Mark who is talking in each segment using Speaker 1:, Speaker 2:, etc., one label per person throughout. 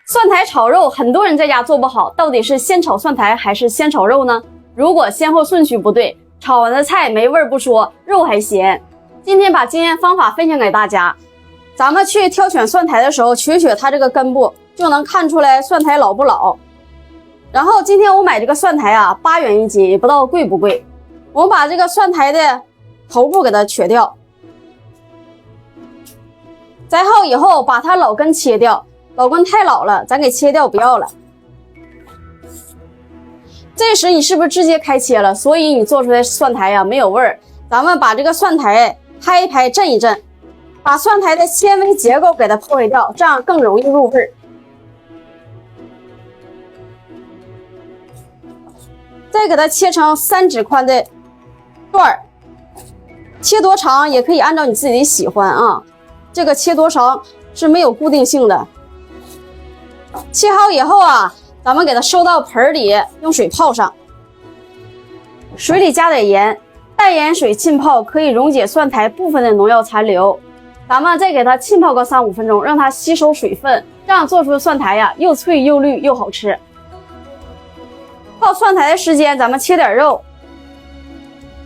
Speaker 1: 蒜苔炒肉，很多人在家做不好，到底是先炒蒜苔还是先炒肉呢？如果先后顺序不对，炒完的菜没味儿不说，肉还咸。今天把经验方法分享给大家。咱们去挑选蒜苔的时候，取它这个根部，就能看出来蒜苔老不老。然后今天我买这个蒜苔啊，8元1斤，也不知道贵不贵。我们把这个蒜苔的头部给它取掉，摘好以后把它老根切掉，老根太老了，咱给切掉不要了。这时你是不是直接开切了？所以你做出来蒜苔呀没有味儿。咱们把这个蒜苔拍一拍，震一震，把蒜苔的纤维结构给它破坏掉，这样更容易入味儿。再给它切成3指宽的段儿，切多长也可以按照你自己的喜欢啊。这个切多长是没有固定性的。切好以后啊，咱们给它收到盆里，用水泡上，水里加点盐，淡盐水浸泡可以溶解蒜苔部分的农药残留。咱们再给它浸泡个3、5分钟，让它吸收水分，这样做出的蒜苔呀又脆又绿又好吃。泡蒜苔的时间，咱们切点肉，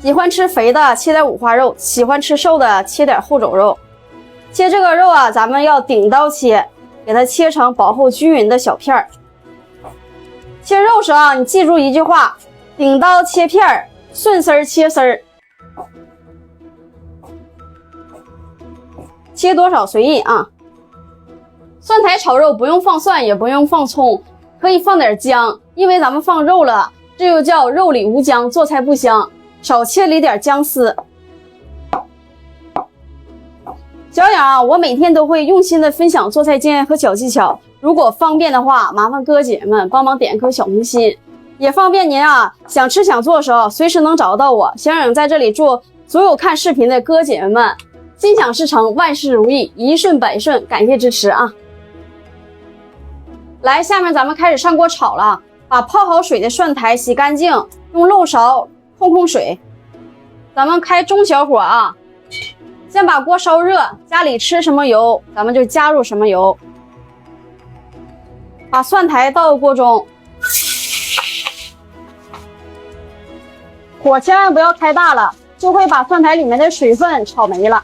Speaker 1: 喜欢吃肥的切点五花肉，喜欢吃瘦的切点后肘肉。切这个肉啊，咱们要顶刀切，给它切成薄厚均匀的小片儿。切肉时啊，你记住一句话：顶刀切片儿，顺丝切丝儿。切多少随意啊。蒜苔炒肉不用放蒜，也不用放葱，可以放点姜，因为咱们放肉了，这就叫肉里无姜，做菜不香。少切里点姜丝。小养啊，我每天都会用心的分享做菜经验和小技巧，如果方便的话，麻烦哥姐们帮忙点颗小红心，也方便您啊想吃想做的时候随时能找到我。小养在这里祝所有看视频的哥姐们心想事成，万事如意，一顺百顺，感谢支持啊！来，下面咱们开始上锅炒了，把泡好水的蒜苔洗干净，用漏勺控水。咱们开中小火啊，先把锅烧热，家里吃什么油咱们就加入什么油。把蒜苔倒锅中，火千万不要开大了，就会把蒜苔里面的水分炒没了。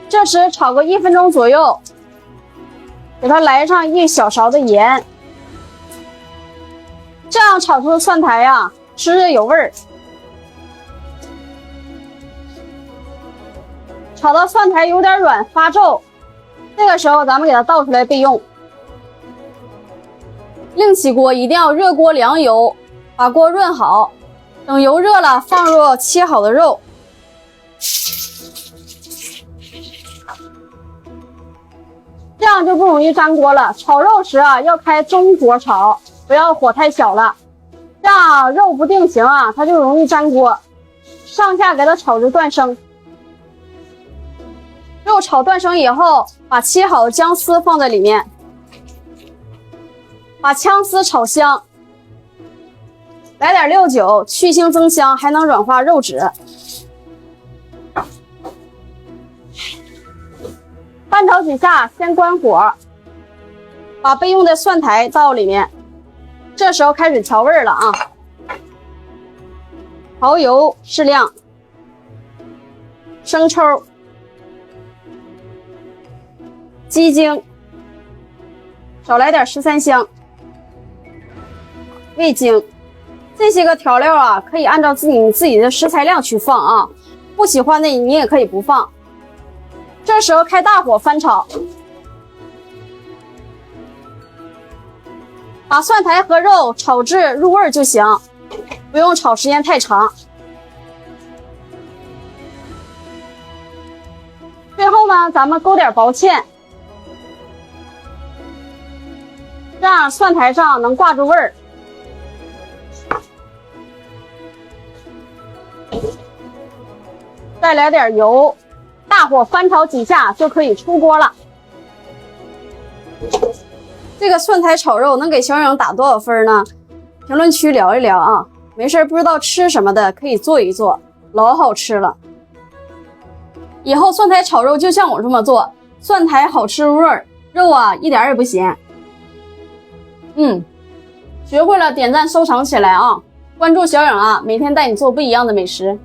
Speaker 1: 这时炒个1分钟左右，给它来上1小勺的盐，这样炒出的蒜苔呀，吃着有味儿。炒到蒜苔有点软发皱，这个时候咱们给它倒出来备用。另起锅，一定要热锅凉油，把锅润好。等油热了，放入切好的肉。这样就不容易粘锅了。炒肉时啊，要开中火炒，不要火太小了，这样肉不定型啊，它就容易粘锅。上下给它炒至断生。肉炒断生以后，把切好的姜丝放在里面，把姜丝炒香，来点料酒，去腥增香，还能软化肉质。翻炒几下，先关火，把备用的蒜苔倒里面。这时候开始调味了啊，蚝油适量，生抽、鸡精，少来点13香、味精。这些个调料啊，可以按照自己的食材量去放啊，不喜欢的你也可以不放。这时候开大火翻炒，把蒜苔和肉炒至入味就行，不用炒时间太长。最后呢，咱们勾点薄芡，这样蒜苔上能挂住味儿。再来点油，大火翻炒几下就可以出锅了。这个蒜苔炒肉能给小影打多少分呢？评论区聊一聊啊！没事不知道吃什么的可以做一做，老好吃了。以后蒜苔炒肉就像我这么做，蒜苔好吃入味儿，肉啊一点也不咸。学会了点赞收藏起来啊！关注小颖啊，每天带你做不一样的美食。